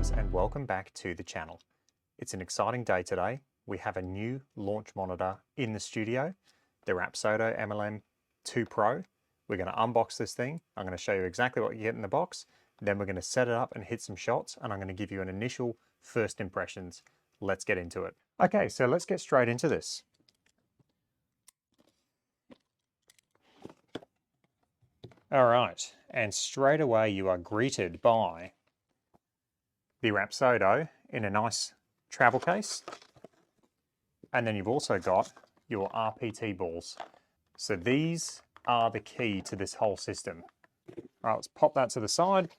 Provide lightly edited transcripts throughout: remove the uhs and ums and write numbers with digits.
subscribers and welcome back to the channel. It's an exciting day today. We have a new launch monitor in the studio, the Rapsodo MLM2 Pro. We're going to unbox this thing. I'm going to show you exactly what you get in the box. Then we're going to set it up and hit some shots, and I'm going to give you an initial first impressions. Let's get into it. Okay, so let's get straight into this. All right, and straight away you are greeted by the Rapsodo in a nice travel case. And then you've also got your RPT balls. So these are the key to this whole system. All right, let's pop that to the side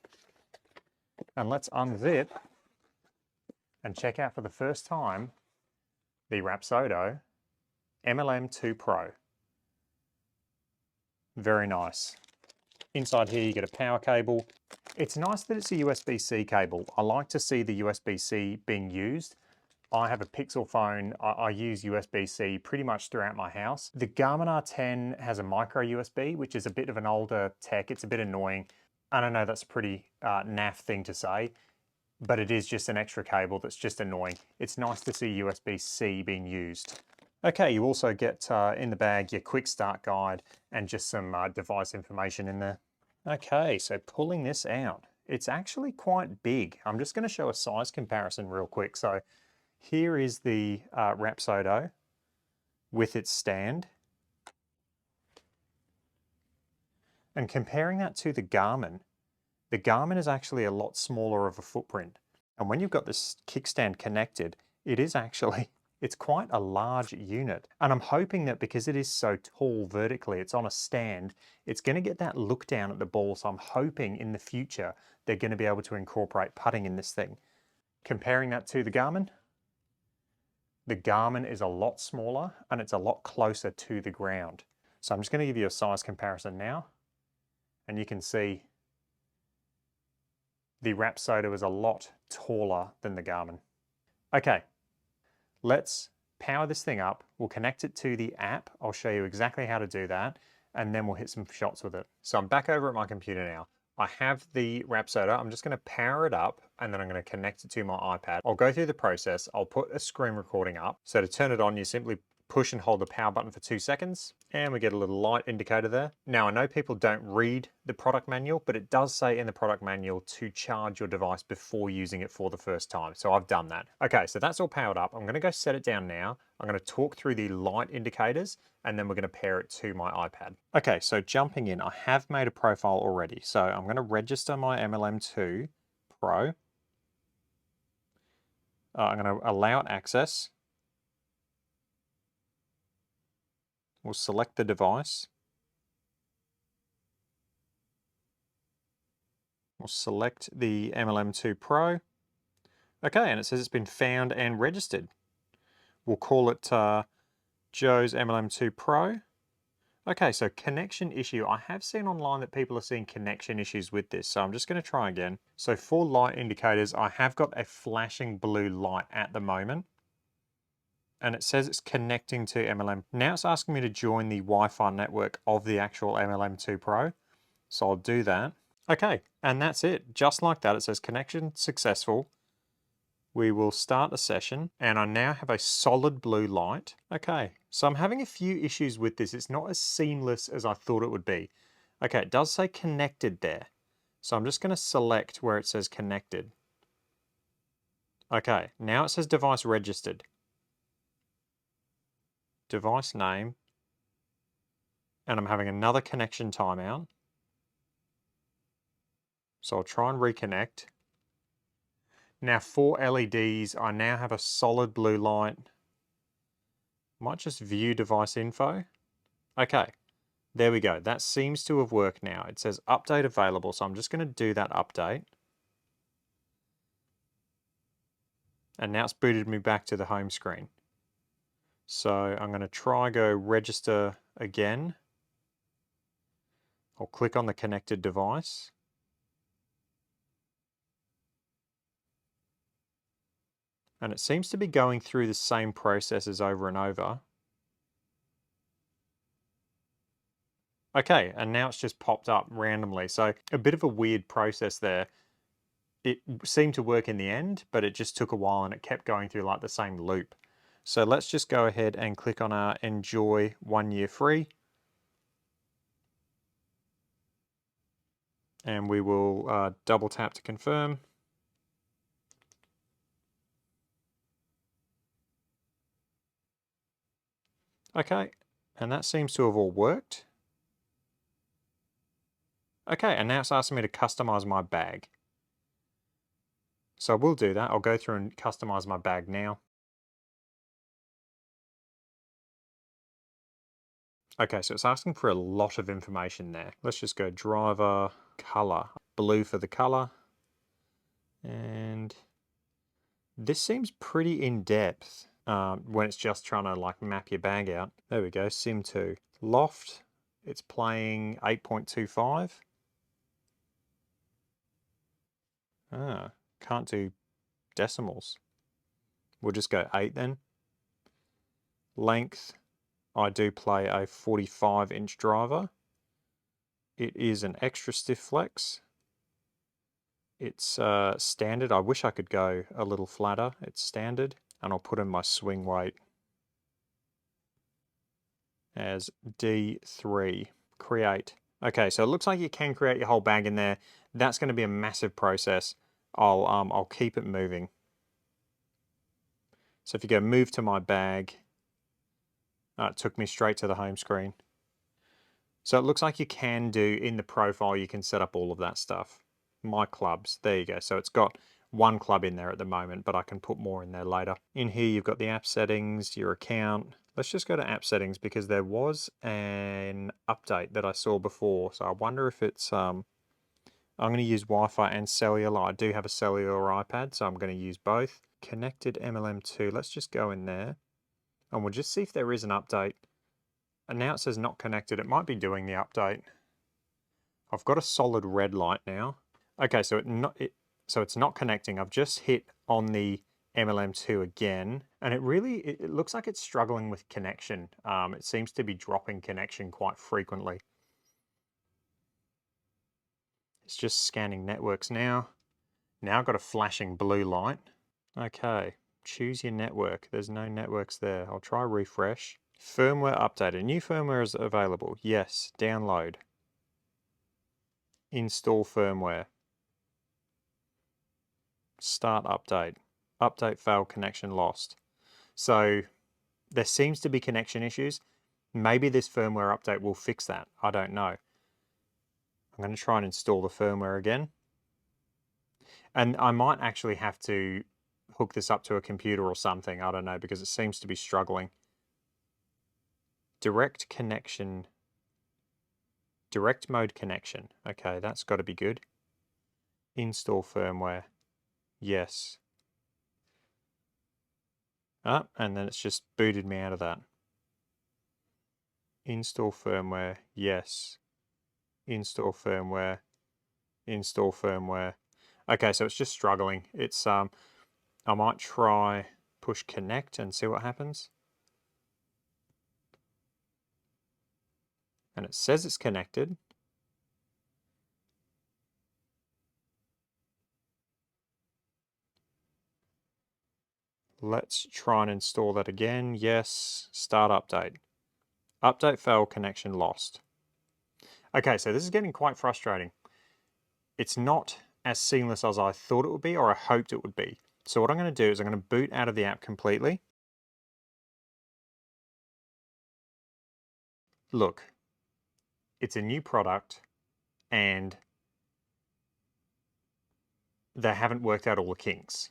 and let's unzip and check out for the first time the Rapsodo MLM2 Pro. Very nice. Inside here you get a power cable. It's nice that it's a USB-C cable. I like to see the USB-C being used. I have a Pixel phone. I use USB-C pretty much throughout my house. The Garmin R10 has a micro USB, which is a bit of an older tech. It's a bit annoying. I don't know, that's a pretty naff thing to say, but it is just an extra cable that's just annoying. It's nice to see USB-C being used. Okay, you also get in the bag your quick start guide and just some device information in there. Okay, so pulling this out, it's actually quite big. I'm just going to show a size comparison real quick. So here is the Rapsodo with its stand. And comparing that to the Garmin is actually a lot smaller of a footprint. And when you've got this kickstand connected, it's quite a large unit. And I'm hoping that because it is so tall vertically, it's on a stand, it's going to get that look down at the ball. So I'm hoping in the future, they're going to be able to incorporate putting in this thing. Comparing that to the Garmin is a lot smaller and it's a lot closer to the ground. So I'm just going to give you a size comparison now. And you can see the Rapsodo is a lot taller than the Garmin. Okay, let's power this thing up. We'll connect it to the app. I'll show you exactly how to do that, and then we'll hit some shots with it. So I'm back over at my computer now. I have the Rapsodo. I'm just going to power it up and then I'm going to connect it to my iPad. I'll go through the process. I'll put a screen recording up. So to turn it on, you simply push and hold the power button for 2 seconds and we get a little light indicator there. Now I know people don't read the product manual, but it does say in the product manual to charge your device before using it for the first time. So I've done that. Okay, so that's all powered up. I'm going to go set it down now. I'm going to talk through the light indicators and then we're going to pair it to my iPad. Okay, so jumping in, I have made a profile already. So I'm going to register my MLM2 Pro. I'm going to allow it access. We'll select the device. We'll select the MLM2 Pro. Okay, and it says it's been found and registered. We'll call it Joe's MLM2 Pro. Okay, so connection issue. I have seen online that people are seeing connection issues with this, so I'm just going to try again. So for light indicators, I have got a flashing blue light at the moment. And it says it's connecting to MLM. Now it's asking me to join the Wi-Fi network of the actual MLM2 Pro. So I'll do that. Okay, and that's it. Just like that, it says connection successful. We will start a session and I now have a solid blue light. Okay, so I'm having a few issues with this. It's not as seamless as I thought it would be. Okay, it does say connected there. So I'm just going to select where it says connected. Okay, now it says device registered. Device name, and I'm having another connection timeout. So I'll try and reconnect. Now for LEDs, I now have a solid blue light. Might just view device info. Okay, there we go. That seems to have worked now. It says update available, so I'm just going to do that update. And now it's booted me back to the home screen. So I'm going to try go register again. I'll click on the connected device. And it seems to be going through the same processes over and over. Okay, and now it's just popped up randomly. So a bit of a weird process there. it seemed to work in the end, but it just took a while and it kept going through like the same loop. So let's just go ahead and click on our enjoy 1 year free. And we will double tap to confirm. Okay, and that seems to have all worked. Okay, and now it's asking me to customize my bag. So I will do that. I'll go through and customize my bag now. Okay, so it's asking for a lot of information there. Let's just go driver, color, blue for the color. And this seems pretty in-depth when it's just trying to like map your bag out. There we go, Sim 2. Loft, it's playing 8.25. Ah, can't do decimals. We'll just go 8 then. Length, I do play a 45-inch driver. It is an extra stiff flex. It's standard. I wish I could go a little flatter. It's standard. And I'll put in my swing weight as D3. Create. Okay, so it looks like you can create your whole bag in there. That's going to be a massive process. I'll keep it moving. So if you go move to my bag, it took me straight to the home screen. So it looks like you can do, in the profile, you can set up all of that stuff. My clubs, there you go. So it's got one club in there at the moment, but I can put more in there later. In here, you've got the app settings, your account. Let's just go to app settings because there was an update that I saw before. So I wonder if it's, I'm going to use Wi-Fi and cellular. I do have a cellular iPad, so I'm going to use both. Connected MLM2, let's just go in there and we'll just see if there is an update. And now it says not connected. It might be doing the update. I've got a solid red light now. Okay, so it's not connecting. I've just hit on the MLM2 again, and it looks like it's struggling with connection. It seems to be dropping connection quite frequently. It's just scanning networks now. Now I've got a flashing blue light. Okay, choose your network. There's no networks there. I'll try refresh. Firmware updated. New firmware is available. Yes. Download. Install firmware. Start update. Update failed, connection lost. So there seems to be connection issues. Maybe this firmware update will fix that. I don't know. I'm going to try and install the firmware again. And I might actually have to hook this up to a computer or something. I don't know, because it seems to be struggling. Direct connection. Direct mode connection. Okay, that's got to be good. Install firmware. Yes. And then it's just booted me out of that. Install firmware. Yes. Install firmware. Install firmware. Okay, so it's just struggling. It's I might try push connect and see what happens. And it says it's connected. Let's try and install that again. Yes, start update. Update failed, connection lost. Okay, so this is getting quite frustrating. It's not as seamless as I thought it would be or I hoped it would be. So what I'm going to do is I'm going to boot out of the app completely. Look, it's a new product and they haven't worked out all the kinks.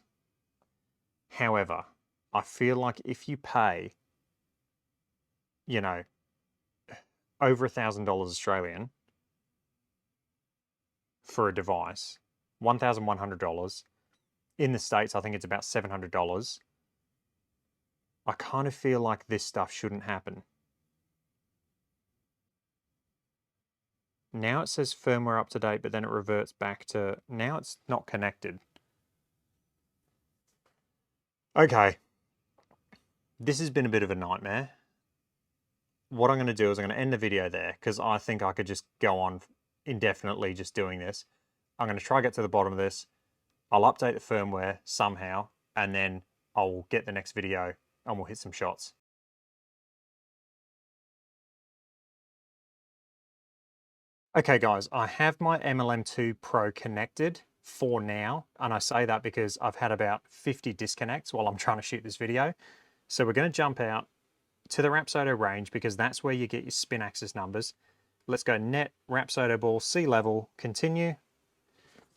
However, I feel like if you pay, you know, over $1,000 Australian for a device, $1,100. In the States, I think it's about $700. I kind of feel like this stuff shouldn't happen. Now it says firmware up to date, but then it reverts back to, now it's not connected. Okay. This has been a bit of a nightmare. What I'm going to do is I'm going to end the video there because I think I could just go on indefinitely just doing this. I'm going to try to get to the bottom of this. I'll update the firmware somehow, and then I'll get the next video and we'll hit some shots. Okay guys, I have my MLM2 Pro connected for now, and I say that because I've had about 50 disconnects while I'm trying to shoot this video. So we're going to jump out to the Rapsodo range because that's where you get your spin axis numbers. Let's go net, Rapsodo ball, C level, continue.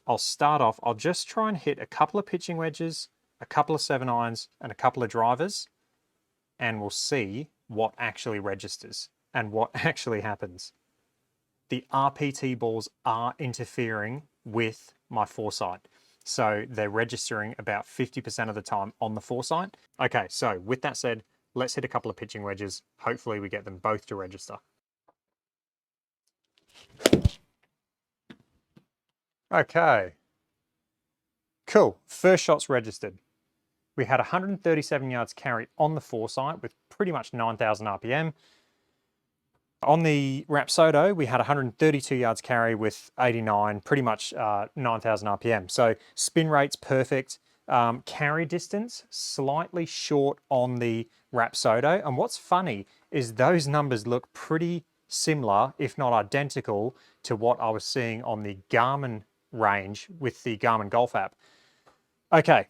I'll start off, I'll just try and hit a couple of pitching wedges, a couple of 7-irons, and a couple of drivers, and we'll see what actually registers and what actually happens. The RPT balls are interfering with my foresight. So they're registering about 50% of the time on the foresight. Okay, so with that said, let's hit a couple of pitching wedges. Hopefully we get them both to register. Okay. Cool, first shot's registered. We had 137 yards carry on the foresight with pretty much 9,000 RPM. On the Rapsodo, we had 132 yards carry with 89, pretty much 9,000 RPM. So spin rate's perfect. Carry distance, slightly short on the Rapsodo. And what's funny is those numbers look pretty similar, if not identical, to what I was seeing on the Garmin range with the Garmin Golf app. Okay,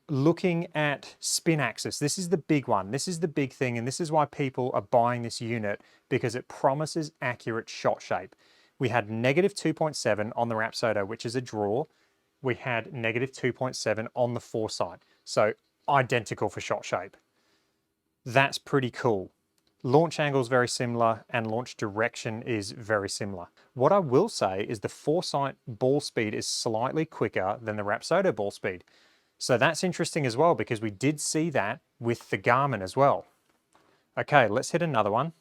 looking at spin axis, this is the big one. This is the big thing, and this is why people are buying this unit, because it promises accurate shot shape. We had negative 2.7 on the Rapsodo, which is a draw. We had negative 2.7 on the foresight, so identical for shot shape. That's pretty cool. Launch angle is very similar and launch direction is very similar. What I will say is the foresight ball speed is slightly quicker than the Rapsodo ball speed. So that's interesting as well, because we did see that with the Garmin as well. Okay, let's hit another one.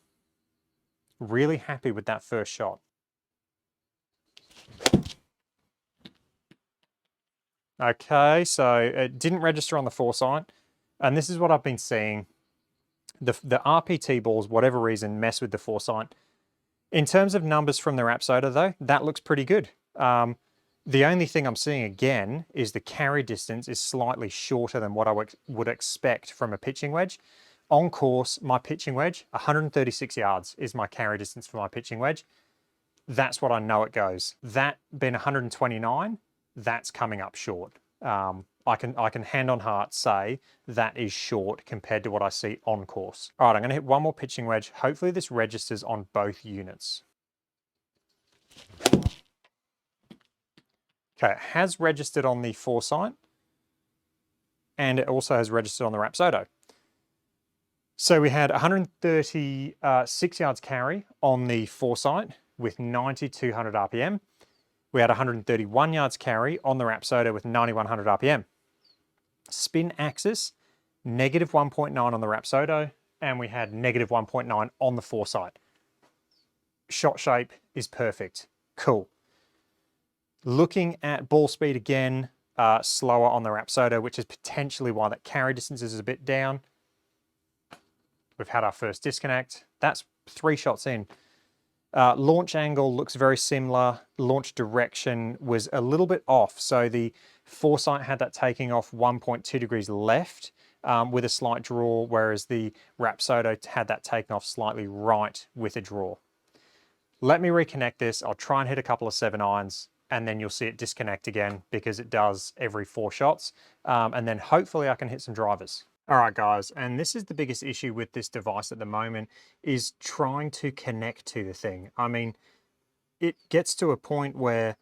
Really happy with that first shot. Okay, so it didn't register on the foresight, and this is what I've been seeing. The RPT balls, whatever reason, mess with the foresight. In terms of numbers from the Rapsodo though, that looks pretty good. The only thing I'm seeing again is the carry distance is slightly shorter than what I would expect from a pitching wedge. On course, my pitching wedge, 136 yards is my carry distance for my pitching wedge. That's what I know it goes. That being 129, that's coming up short. I can hand on heart say that is short compared to what I see on course. All right, I'm gonna hit one more pitching wedge. Hopefully this registers on both units. Okay, it has registered on the foresight, and it also has registered on the Rapsodo. So we had 136 yards carry on the foresight with 9,200 RPM. We had 131 yards carry on the Rapsodo with 9,100 RPM. Spin axis, negative 1.9 on the Rapsodo, and we had negative 1.9 on the foresight. Shot shape is perfect. Cool. Looking at ball speed again, slower on the Rapsodo, which is potentially why that carry distance is a bit down. We've had our first disconnect. That's 3 shots in. Launch angle looks very similar. Launch direction was a little bit off. So the foresight had that taking off 1.2 degrees left with a slight draw, whereas the Rapsodo had that taken off slightly right with a draw. Let me reconnect this. I'll try and hit a couple of 7-irons, and then you'll see it disconnect again because it does every 4 shots. And then hopefully I can hit some drivers. All right, guys, and this is the biggest issue with this device at the moment, is trying to connect to the thing. I mean, it gets to a point where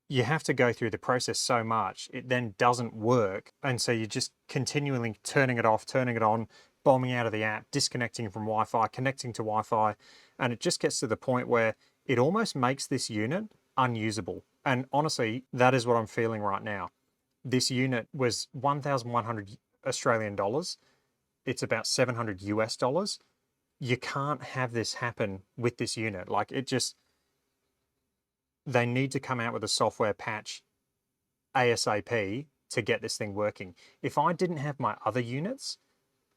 you have to go through the process so much, it then doesn't work. And so you're just continually turning it off, turning it on, bombing out of the app, disconnecting from Wi-Fi, connecting to Wi-Fi. And it just gets to the point where it almost makes this unit unusable. And honestly, that is what I'm feeling right now. This unit was 1,100 Australian dollars. It's about 700 US dollars. You can't have this happen with this unit. Like, it just, they need to come out with a software patch ASAP to get this thing working. If I didn't have my other units,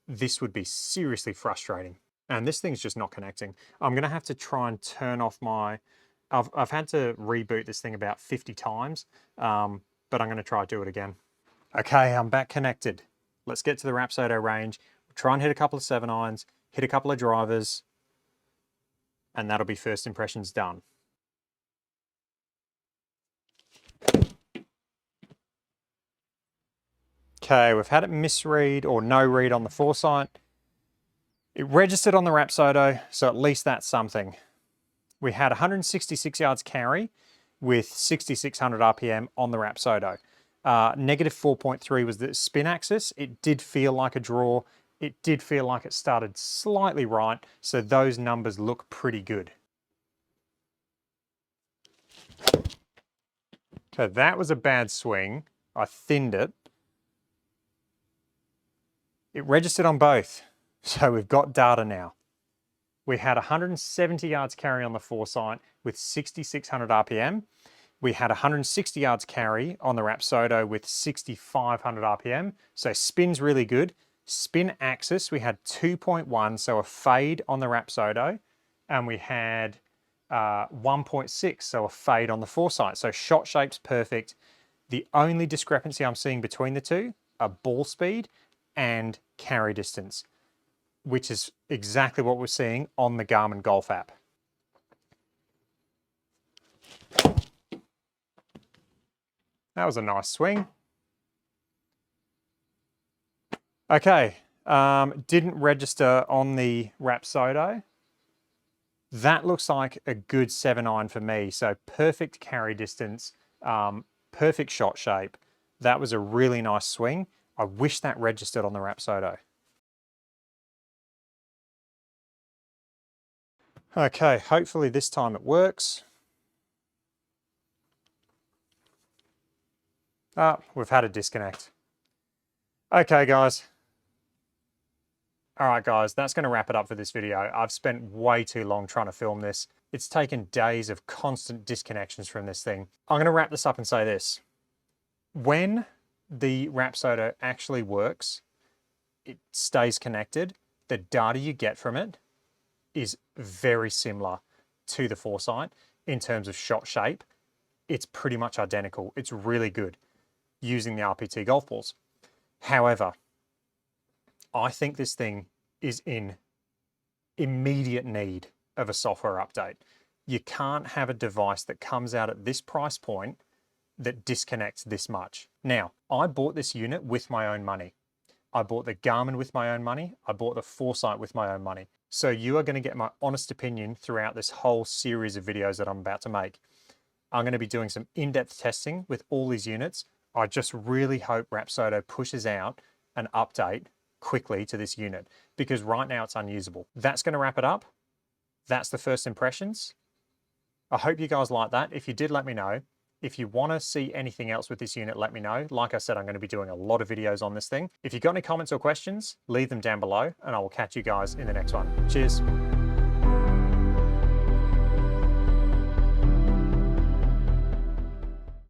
this would be seriously frustrating. And this thing's just not connecting. I'm gonna have to try and turn off my, I've had to reboot this thing about 50 times. but I'm going to try to do it again. Okay, I'm back connected. Let's get to the Rapsodo range. Try and hit a couple of 7-irons, hit a couple of drivers, and that'll be first impressions done. Okay, we've had it misread or no read on the foresight. It registered on the Rapsodo, so at least that's something. We had 166 yards carry with 6,600 RPM on the Rapsodo. Negative 4.3 was the spin axis. It did feel like a draw. It did feel like it started slightly right, so those numbers look pretty good. So that was a bad swing. I thinned it. It registered on both, so we've got data now. We had 170 yards carry on the foresight with 6,600 RPM. We had 160 yards carry on the Rapsodo with 6,500 RPM. So spin's really good. Spin axis, we had 2.1, so a fade on the Rapsodo. And we had 1.6, so a fade on the foresight. So shot shape's perfect. The only discrepancy I'm seeing between the two are ball speed and carry distance, which is exactly what we're seeing on the Garmin Golf app. That was a nice swing. Okay, didn't register on the Rapsodo. That looks like a good 7-iron for me. So perfect carry distance, perfect shot shape. That was a really nice swing. I wish that registered on the Rapsodo. Okay, hopefully this time it works. Ah, we've had a disconnect. Okay, guys. All right, guys, that's going to wrap it up for this video. I've spent way too long trying to film this. It's taken days of constant disconnections from this thing. I'm going to wrap this up and say this. When the Rapsodo actually works, it stays connected. The data you get from it is very similar to the foresight in terms of shot shape. It's pretty much identical. It's really good using the RPT golf balls. However, I think this thing is in immediate need of a software update. You can't have a device that comes out at this price point that disconnects this much. Now, I bought this unit with my own money. I bought the Garmin with my own money. I bought the Foresight with my own money. So you are going to get my honest opinion throughout this whole series of videos that I'm about to make. I'm going to be doing some in-depth testing with all these units. I just really hope Rapsodo pushes out an update quickly to this unit, because right now it's unusable. That's going to wrap it up. That's the first impressions. I hope you guys like that. If you did, let me know. If you want to see anything else with this unit, let me know. Like I said, I'm going to be doing a lot of videos on this thing. If you've got any comments or questions, leave them down below and I will catch you guys in the next one. Cheers.